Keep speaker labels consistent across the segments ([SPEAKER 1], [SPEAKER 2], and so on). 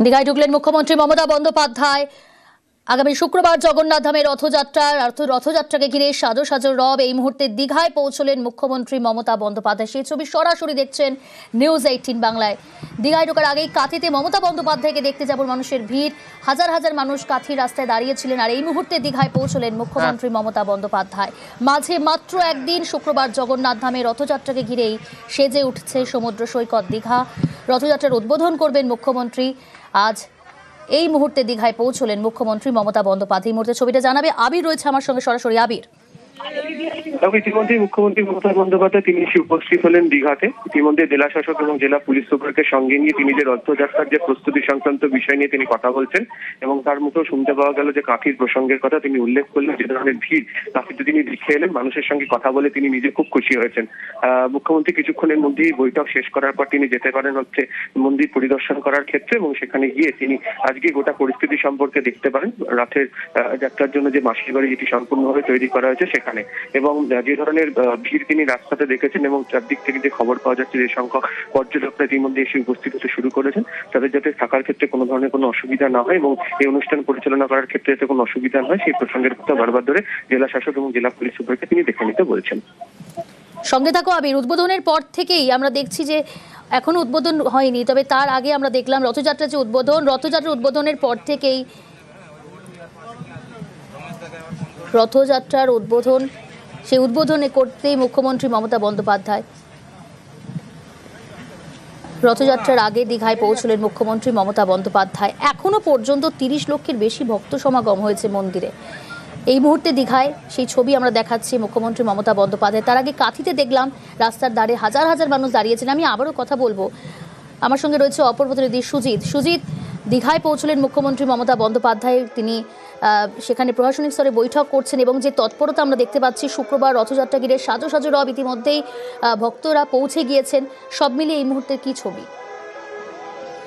[SPEAKER 1] দীঘায় ঢুকলেন মুখ্যমন্ত্রী মমতা বন্দ্যোপাধ্যায়। আগামী শুক্রবার জগন্নাথ ধামের রথযাত্রাকে ঘিরে সাজো সাজো রব। এই মুহূর্তে দীঘায় পৌঁছলেন মুখ্যমন্ত্রী মমতা বন্দ্যোপাধ্যায়। সেই ছবি সরাসরি দেখছেন নিউজ 18 বাংলায়। দীঘায় ঢোকার আগেই কাঁথিতে মমতা বন্দ্যোপাধ্যায়কে দেখতে যাব মানুষের ভিড়। হাজার হাজার মানুষ কাঁথির রাস্তায় দাঁড়িয়েছিলেন। আর এই মুহূর্তে দীঘায় পৌঁছলেন মুখ্যমন্ত্রী মমতা বন্দ্যোপাধ্যায়। মাঝে মাত্র একদিন, শুক্রবার জগন্নাথ ধামের রথযাত্রাকে ঘিরেই সেজে উঠছে সমুদ্র সৈকত দীঘা। রথযাত্রার উদ্বোধন করবেন মুখ্যমন্ত্রী। আজ এই মুহূর্তে দীঘায় পৌঁছলেন মুখ্যমন্ত্রী মমতা বন্দ্যোপাধ্যায়। এই মুহূর্তে ছবিটা জানাবে আবির, রয়েছে আমার সঙ্গে সরাসরি। আবির,
[SPEAKER 2] ইতিমধ্যে মুখ্যমন্ত্রী মমতা বন্দ্যোপাধ্যায় তিনি উপস্থিত হলেন দীঘাতে। ইতিমধ্যে জেলা শাসক এবং জেলা পুলিশ সুপারকে সঙ্গে নিয়ে তিনি যে রথযাত্রার যে প্রস্তুতি সংক্রান্ত বিষয় নিয়ে তিনি কথা বলছেন এবং তার মুখেও শুনতে পাওয়া গেল যে কাঁথির প্রসঙ্গের কথা। তিনি উল্লেখ করলেন যে ধরনের ভিড় কাঁথিতে তিনি দেখে এলেন, মানুষের সঙ্গে কথা বলে তিনি নিজে খুব খুশি হয়েছেন। মুখ্যমন্ত্রী কিছুক্ষণের মধ্যেই বৈঠক শেষ করার পর তিনি যেতে পারেন হচ্ছে মন্দির পরিদর্শন করার ক্ষেত্রে, এবং সেখানে গিয়ে তিনি আজকে গোটা পরিস্থিতি সম্পর্কে দেখতে পারেন। রাতের যাত্রার জন্য যে মাসির বাড়ি যেটি সম্পূর্ণভাবে তৈরি করা হয়েছে সেখানে, এবং যে ধরনের ভিড় তিনি রাস্তাতে দেখেছেন এবং চারদিক থেকে যে খবর পাওয়া যাচ্ছে যে সংখ্যক পর্যটকরা ইতিমধ্যে এসে উপস্থিত হতে শুরু করেছেন, তাদের যাতে থাকার ক্ষেত্রে কোনো ধরনের কোনো অসুবিধা না হয় এবং এই অনুষ্ঠান পরিচালনা করার ক্ষেত্রে যাতে কোনো অসুবিধা না হয়, সেই প্রসঙ্গের কথা বারবার ধরে জেলা শাসক এবং জেলা পুলিশ সুপারকে তিনি দেখে নিতে বলছেন।
[SPEAKER 1] সঙ্গে থাকো আবির। উদ্বোধনের পর থেকেই আমরা দেখছি যে এখনো উদ্বোধন হয়নি, তবে তার আগে আমরা দেখলাম রথযাত্রার যে রথযাত্রার উদ্বোধনের পর থেকেই রথযাত্রার উদ্বোধন, সেই উদ্বোধনে করতেই মুখ্যমন্ত্রী মমতা বন্দ্যোপাধ্যায় রথযাত্রার আগে দীঘায় পৌঁছলেন মুখ্যমন্ত্রী মমতা বন্দ্যোপাধ্যায়। এখনো পর্যন্ত 30 লক্ষের বেশি ভক্ত সমাগম হয়েছে মন্দিরে। এই মুহূর্তে দীঘায় সেই ছবি আমরা দেখাচ্ছি মুখ্যমন্ত্রী মমতা বন্দ্যোপাধ্যায়। তার আগে কাঁথিতে দেখলাম রাস্তার ধারে হাজার হাজার মানুষ দাঁড়িয়েছেন। আমি আবারও কথা বলবো, আমার সঙ্গে রয়েছে অপর প্রতিনিধি সুজিত। দীঘায় পৌঁছলেন মুখ্যমন্ত্রী মমতা বন্দ্যোপাধ্যায়। তিনি সেখানে প্রশাসনিক স্তরে বৈঠক করছেন এবং যে তৎপরতা আমরা দেখতে পাচ্ছি, শুক্রবার রথযাত্রা ঘিরে সাজো সাজো রব। ইতিমধ্যেই ভক্তরা পৌঁছে গিয়েছেন। সব মিলিয়ে এই মুহূর্তে কি ছবি?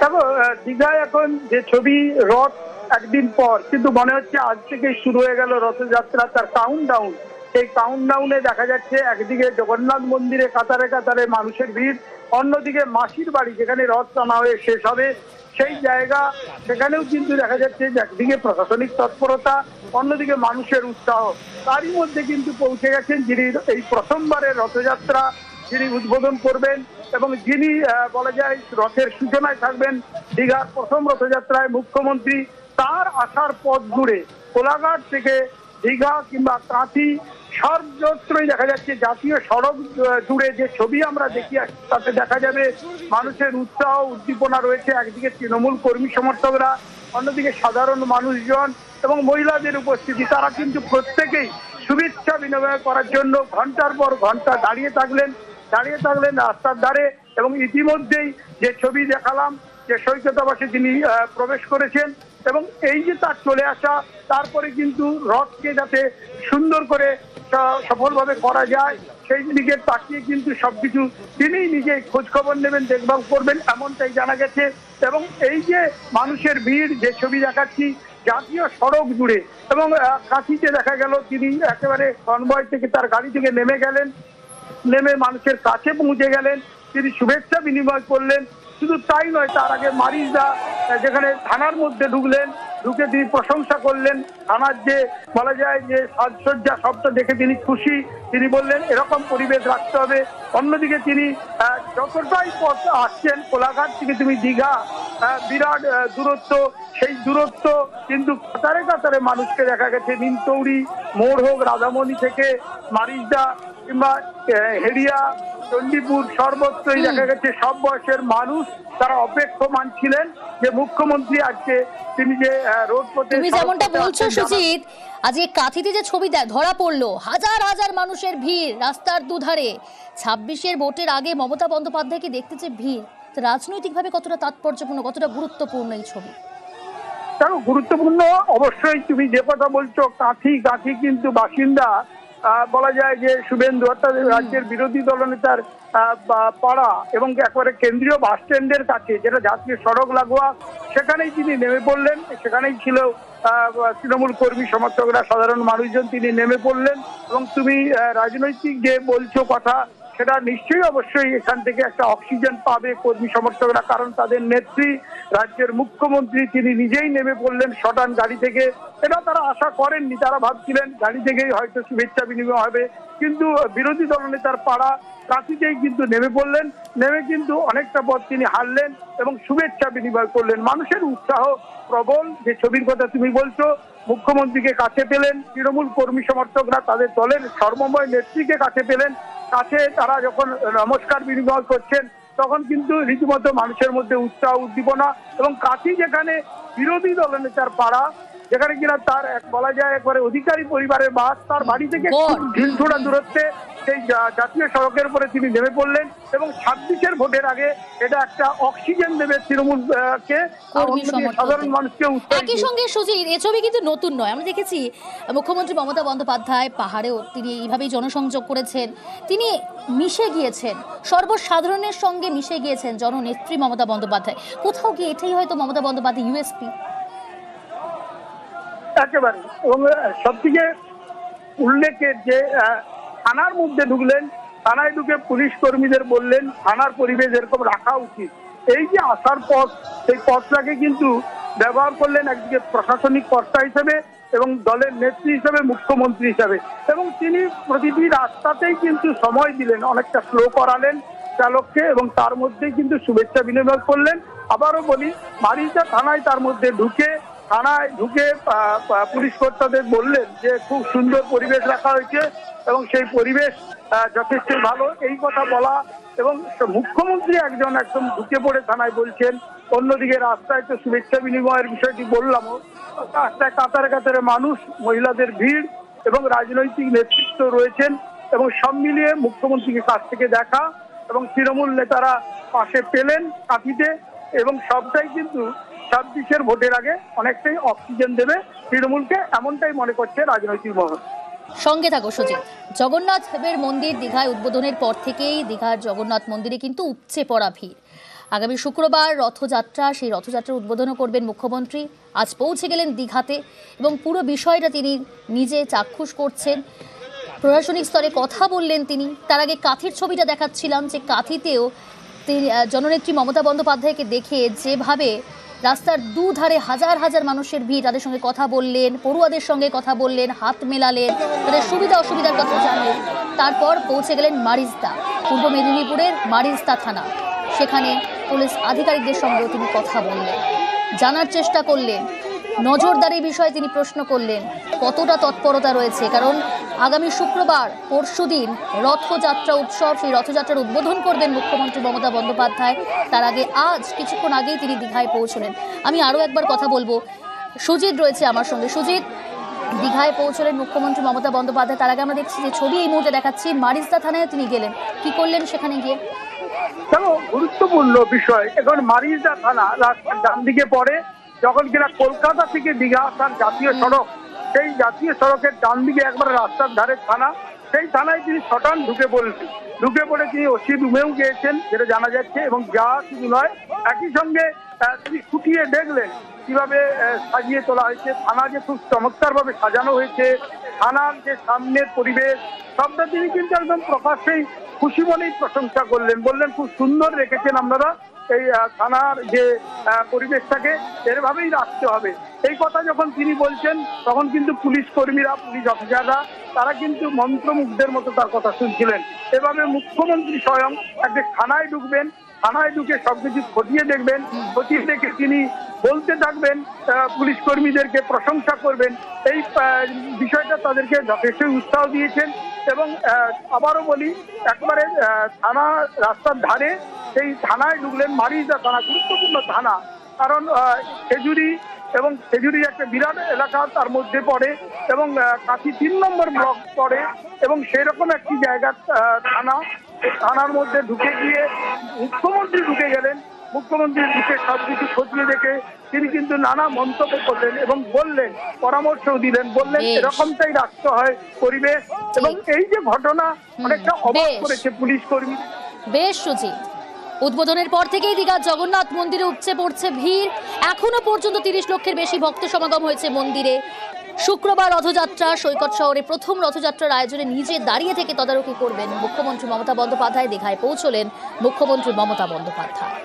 [SPEAKER 3] দেখো, দীঘায় এখন যে ছবি, রথ একদিন পর, কিন্তু মনে হচ্ছে আজ থেকে শুরু হয়ে গেল রথযাত্রা তার কাউন্টডাউন। এই কাউন্টডাউনে দেখা যাচ্ছে একদিকে জগন্নাথ মন্দিরে কাতারে কাতারে মানুষের ভিড়, অন্যদিকে মাসির বাড়ি যেখানে রথ টানা হয়ে শেষ হবে সেই জায়গা, সেখানেও কিন্তু দেখা যাচ্ছে যে একদিকে প্রশাসনিক তৎপরতা, অন্যদিকে মানুষের উৎসাহ। তারই মধ্যে কিন্তু পৌঁছে গেছেন যিনি এই প্রথমবারের রথযাত্রা যিনি উদ্বোধন করবেন এবং যিনি বলা যায় রথের সূচনায় থাকবেন দীঘার প্রথম রথযাত্রায় মুখ্যমন্ত্রী। তার আসার পথ জুড়ে কোলাঘাট থেকে দীঘা কিংবা কাঁথি সর্বত্রই দেখা যাচ্ছে জাতীয় সড়ক জুড়ে যে ছবি আমরা দেখি তাতে দেখা যাবে মানুষের উৎসাহ উদ্দীপনা রয়েছে। একদিকে তৃণমূল কর্মী সমর্থকরা, অন্যদিকে সাধারণ মানুষজন এবং মহিলাদের উপস্থিতি। তারা কিন্তু প্রত্যেকেই শুভেচ্ছা বিনিময় করার জন্য ঘন্টার পর ঘন্টা দাঁড়িয়ে থাকলেন রাস্তার ধারে। এবং ইতিমধ্যেই যে ছবি দেখালাম যে সৈকতাবাসে তিনি প্রবেশ করেছেন এবং এই যে তার চলে আসা, তারপরে কিন্তু রথকে যাতে সুন্দর করে সফলভাবে করা যায় সেই দিকে তাকিয়ে কিন্তু সবকিছু তিনি নিজেই খোঁজ খবর নেবেন, দেখভাল করবেন, এমনটাই জানা গেছে। এবং এই যে মানুষের ভিড়, যে ছবি দেখাচ্ছি জাতীয় সড়ক জুড়ে, এবং কাঁথিতে দেখা গেল তিনি একেবারে কনভয় থেকে তার গাড়ি থেকে নেমে মানুষের কাছে পৌঁছে গেলেন, তিনি শুভেচ্ছা বিনিময় করলেন। শুধু তাই নয়, তার আগে মারিজদা যেখানে থানার মধ্যে ঢুকে তিনি প্রশংসা করলেন থানার যে বলা যায় যে সাজসজ্জা, সবটা দেখে তিনি খুশি। তিনি বললেন এরকম পরিবেশ রাখতে হবে। অন্যদিকে তিনি যতটাই পথ আসছেন কোলাঘাট থেকে তুমি দীঘা, বিরাট দূরত্ব, সেই দূরত্ব কিন্তু কাতারে কাতারে মানুষকে দেখা গেছে নিমতৌড়ি মোড় হোক, রাধামণি থেকে মারিজদা কিংবা হেরিয়া, চণ্ডীপুর, সর্বত্রই দেখা গেছে সব বয়সের মানুষ তারা অপেক্ষমান ছিলেন যে মুখ্যমন্ত্রী আজকে তিনি যে রোড পথে।
[SPEAKER 1] তুমি যেমনটা বলছো সুজিত, আজকে কাঁথিতে যে ছবি ধরা পড়লো, হাজার হাজার মানুষের ভিড় রাস্তার দুধারে। 26-এর ভোটের আগে মমতা বন্দ্যোপাধ্যায়কে দেখতে যে ভিড়, রাজনৈতিকভাবে কতটা তাৎপর্যপূর্ণ, কতটা গুরুত্বপূর্ণ এই ছবি?
[SPEAKER 3] দেখো, গুরুত্বপূর্ণ অবশ্যই। তুমি যে কথা বলছো, কাঁথি কিন্তু বাসিন্দা বলা যায় যে শুভেন্দু অর্থাৎ রাজ্যের বিরোধী দলনেতার পাড়া এবং একেবারে কেন্দ্রীয় বাস স্ট্যান্ডের কাছে, যেটা জাতীয় সড়ক লাগোয়া, সেখানেই তিনি নেমে পড়লেন। সেখানেই ছিল তৃণমূল কর্মী সমর্থকরা, সাধারণ মানুষজন, তিনি নেমে পড়লেন। এবং তুমি রাজনৈতিক যে বলছো কথা, সেটা নিশ্চয়ই অবশ্যই এখান থেকে একটা অক্সিজেন পাবে কর্মী সমর্থকরা, কারণ তাদের নেত্রী রাজ্যের মুখ্যমন্ত্রী তিনি নিজেই নেমে পড়লেন শটান গাড়ি থেকে। এটা তারা আশা করেননি, তারা ভাবছিলেন গাড়ি থেকেই হয়তো শুভেচ্ছা বিনিময় হবে, কিন্তু বিরোধী দলনেতার পাড়া কাঁথিতেই কিন্তু নেমে পড়লেন। নেমে কিন্তু অনেকটা পথ তিনি হারলেন এবং শুভেচ্ছা বিনিময় করলেন। মানুষের উৎসাহ প্রবল। যে ছবির কথা তুমি বলছো, মুখ্যমন্ত্রীকে কাছে পেলেন, তৃণমূল কর্মী সমর্থকরা তাদের দলের সর্বময় নেত্রীকে কাছে পেলেন। কাছে তারা যখন নমস্কার বিনিময় করছেন তখন কিন্তু রীতিমতো মানুষের মধ্যে উৎসাহ উদ্দীপনা। এবং কাছে যেখানে বিরোধী দলনেতার পাড়া, যেখানে কিনা তার বলা যায় একবারে অধিকারী পরিবারের বাস, তার বাড়ি থেকে ঢিলছোড়া দূরত্বে সেই জাতীয় সড়কের উপরে তিনি নেমে পড়লেন এবং 26-এর ভোটের আগে এটা একটা অক্সিজেন দেবে তৃণমূলকে, সাধারণ মানুষকে।
[SPEAKER 1] একই সঙ্গে সুজিত, এ ছবি কিন্তু নতুন নয়। আমরা দেখেছি মুখ্যমন্ত্রী মমতা বন্দ্যোপাধ্যায় পাহাড়েও তিনি এইভাবেই জনসংযোগ করেছেন, তিনি মিশে গিয়েছেন, সর্বসাধারণের সঙ্গে মিশে গিয়েছেন জননেত্রী মমতা বন্দ্যোপাধ্যায়। কোথাও গিয়ে এটাই হয়তো মমতা বন্দ্যোপাধ্যায় ইউএসপি।
[SPEAKER 3] একেবারে। এবং সবথেকে উল্লেখের যে থানার মধ্যে ঢুকলেন, থানায় ঢুকে পুলিশ কর্মীদের বললেন থানার পরিবেশ এরকম রাখা উচিত। এই যে আসার পথ, সেই পথটাকে কিন্তু ব্যবহার করলেন একদিকে প্রশাসনিক কর্তা হিসেবে এবং দলের নেত্রী হিসেবে, মুখ্যমন্ত্রী হিসেবে। এবং তিনি প্রতিটি রাস্তাতেই কিন্তু সময় দিলেন, অনেকটা স্লো করালেন চালককে এবং তার মধ্যেই কিন্তু শুভেচ্ছা বিনিময় করলেন। আবারও বলি, মারিচা থানায় তার মধ্যে থানায় ঢুকে পুলিশ কর্তাদের বললেন যে খুব সুন্দর পরিবেশ রাখা হয়েছে এবং সেই পরিবেশ যথেষ্ট ভালো, এই কথা বলা। এবং মুখ্যমন্ত্রী একদম ঢুকে পড়ে থানায় বলছেন। অন্যদিকে রাস্তায় তো শুভেচ্ছা বিনিময়ের বিষয়টি বললামও, রাস্তায় কাতারে কাতারে মানুষ, মহিলাদের ভিড় এবং রাজনৈতিক নেতৃত্ব রয়েছেন এবং সব মিলিয়ে মুখ্যমন্ত্রীকে কাছ থেকে দেখা এবং তৃণমূল নেতারা পাশে পেলেন কাঁথিতে। এবং সবটাই কিন্তু 26-এর ভোটের আগে অনেকটাই অক্সিজেন দেবে তৃণমূলকে, এমনটাই মনে করছে রাজনৈতিক মহল।
[SPEAKER 1] সঙ্গে থাকো সুজিত। জগন্নাথ দেবের মন্দির দীঘায় উদ্বোধনের পর থেকেই দীঘার জগন্নাথ মন্দিরে কিন্তু উপচে পড়া ভিড়। আগামী শুক্রবার রথযাত্রা, সেই রথযাত্রার উদ্বোধনও করবেন মুখ্যমন্ত্রী। আজ পৌঁছে গেলেন দীঘাতে এবং পুরো বিষয়টা তিনি নিজে চাক্ষুষ করছেন, প্রশাসনিক স্তরে কথা বললেন তিনি। তার আগে কাঁথির ছবিটা দেখাচ্ছিলাম, যে কাঁথিতেও তিনি জননেত্রী মমতা বন্দ্যোপাধ্যায়কে দেখে যেভাবে রাস্তার দুধারে হাজার হাজার মানুষের ভিড়, তাদের সঙ্গে কথা বললেন, পড়ুয়াদের সঙ্গে কথা বললেন, হাত মেলালেন, তাদের সুবিধা অসুবিধার কথা জানলেন। তারপর পৌঁছে গেলেন মারিজদা, পূর্ব মেদিনীপুরের মারিজদা থানা। সেখানে পুলিশ আধিকারিকদের সঙ্গেও তিনি কথা বললেন, জানার চেষ্টা করলেন, নজরদারি বিষয়ে তিনি প্রশ্ন করলেন কতটা তৎপরতা রয়েছে। কারণ আগামী শুক্রবার পরশুদিন রথযাত্রা উৎসব, সেই রথযাত্রার উদ্বোধন করবেন মুখ্যমন্ত্রী মমতা বন্দ্যোপাধ্যায়। তার আগে আজ কিছুক্ষণ আগেই তিনি দীঘায় পৌঁছলেন। আমি আরও একবার কথা বলবো, সুজিত রয়েছে আমার সঙ্গে। সুজিত, দীঘায় পৌঁছলেন মুখ্যমন্ত্রী মমতা বন্দ্যোপাধ্যায়। তার আগে আমরা দেখছি যে ছবি এই মুহূর্তে দেখাচ্ছি, মারিজদা থানায় তিনি গেলেন, কি করলেন সেখানে গিয়ে?
[SPEAKER 3] চলো, গুরুত্বপূর্ণ বিষয়। এখন মারিজদা থানা রাস্তার ডান দিকে পড়ে, যখন কিনা কলকাতা থেকে দীঘা আসার জাতীয় সড়ক, সেই জাতীয় সড়কের ডান দিকে একবার রাস্তার ধারে থানা, সেই থানায় তিনি শটান ঢুকে পড়ে তিনি ওসি রুমেও গিয়েছেন, যেটা জানা যাচ্ছে। এবং যা শুধু নয়, একই সঙ্গে তিনি খুঁটিয়ে দেখলেন কিভাবে সাজিয়ে তোলা হয়েছে থানা, যে খুব চমৎকার ভাবে সাজানো হয়েছে থানার যে সামনের পরিবেশ, সবটা তিনি কিন্তু একদম প্রকাশ্যেই খুশি মনেই প্রশংসা করলেন। বললেন খুব সুন্দর রেখেছেন আপনারা এই থানার যে পরিবেশটাকে, এরভাবেই রাখতে হবে। এই কথা যখন তিনি বলছেন তখন কিন্তু পুলিশ কর্মীরা, পুলিশ অফিসাররা তারা কিন্তু মন্ত্রমুগ্ধের মতো তার কথা শুনছিলেন। এভাবে মুখ্যমন্ত্রী স্বয়ং একটা থানায় ঢুকবেন, থানায় ঢুকে সবকিছু খতিয়ে দেখবেন, খতিয়ে দেখে তিনি বলতে থাকবেন, পুলিশ কর্মীদেরকে প্রশংসা করবেন। এই বিষয়টা তাদেরকে যথেষ্ট উৎসাহ দিয়েছেন। এবং আবারও বলি, একবারে থানা রাস্তার ধারে সেই থানায় ঢুকলেন। মারিজদা থানা গুরুত্বপূর্ণ থানা, কারণ খেজুরি একটা বিরাট এলাকা তার মধ্যে পড়ে এবং কাঁথি 3 নম্বর ব্লক পড়ে এবং সেরকম একটি জায়গা থানার মধ্যে ঢুকে গিয়ে মুখ্যমন্ত্রী ঢুকে গেলেন। মুখ্যমন্ত্রী ঢুকে সবকিছু খতিয়ে দেখে তিনি কিন্তু নানা মন্তব্য করলেন এবং বললেন, পরামর্শও দিলেন, বললেন এরকমটাই রাখতে হয় পরিবেশ। এবং এই যে ঘটনা অনেকটা অবাক করেছে পুলিশ কর্মী।
[SPEAKER 1] বেশ সুজিত, উদ্বোধনের পর থেকেই দীঘার জগন্নাথ মন্দিরে উপচে পড়ছে ভিড়। এখনো পর্যন্ত 30 লক্ষের বেশি ভক্ত সমাগম হয়েছে মন্দিরে। শুক্রবার রথযাত্রা, সৈকত শহরে প্রথম রথযাত্রার আয়োজনে নিজে দাঁড়িয়ে থেকে তদারকি করবেন মুখ্যমন্ত্রী মমতা বন্দ্যোপাধ্যায়। দীঘায় পৌঁছলেন মুখ্যমন্ত্রী মমতা বন্দ্যোপাধ্যায়।